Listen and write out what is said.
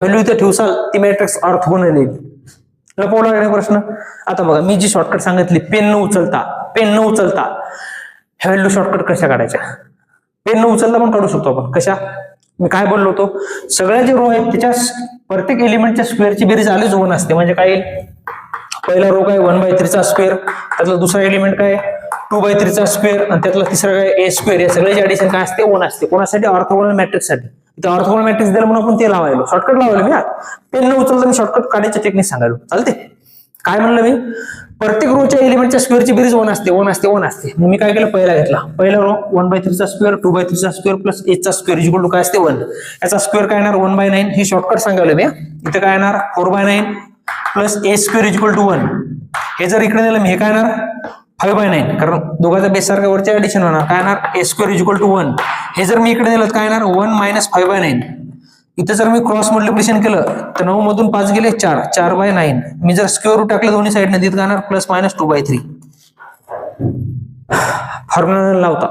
Value इथे ठेवसाल ती matrix orthogonal येईल. लपवला नाही प्रश्न. आता बघा मी जी शॉर्टकट सांगितली, पेन न उचलता ह्या व्हॅल्यू शॉर्टकट कशा काढायच्या. पेन न उचलता पण काढू शकतो आपण. कशा, मी काय बोललो होतो, सगळ्या जे रो आहेत त्याच्या प्रत्येक एलिमेंटच्या स्क्वेअरची बेरीज आलीच 1 असते. म्हणजे काय येईल, पहिला रो काय 1/3 चा स्क्वेअर, त्यातला दुसरा एलिमेंट काय 2/3 चा स्क्वेअर, आणि त्यातला तिसरा काय a स्क्वेअर. या सगळ्याची ऍडिशन काय असते 1 असते. कोणासाठी, ऑर्थोगोनल मॅट्रिक्स साठी. इथे ऑर्थोगोनल मॅट्रिक्स दिला म्हणून आपण ते लावायलो, शॉर्टकट लावलं मी. पेन न उचलता मी शॉर्टकट काढायचे टेक्निक सांगायलो, चालते. काय म्हणलं मी, प्रत्येक रोच्या एलिमेंटच्या स्क्वेअरची बेरीज 1 असते. मग मी काय केलं, पहिला घेतला, पहिला रो 1/3 चा स्क्वेअर 2/3 चा स्क्वेअर प्लस a चा स्क्वेअर इक्वल टू काय असते 1. याचा स्क्वेअर काय येणार 1/9. हे शॉर्टकट सांगायलो मी. इथे काय येणार 4/9 plus a square equal to 1. हे जर इकडे दिलं मी, हे काय येणार 5/9, कारण दोघांचा बेस सारखा वरच्या ऍडिशन होणार. काय येणार a स्क्वेअर इक्वल टू 1. हे जर मी इकडे दिलं काय येणार 1 - 5/9. इथे जर मी क्रॉस मल्टिप्लिकेशन केलं तर 9 मधून 5 गेले 4, 4/9. मी जर स्क्वेअर रूट टाकलं दोन्ही साईडने, तिथे काय येणार +- 2/3. फॉर्म्युला लावता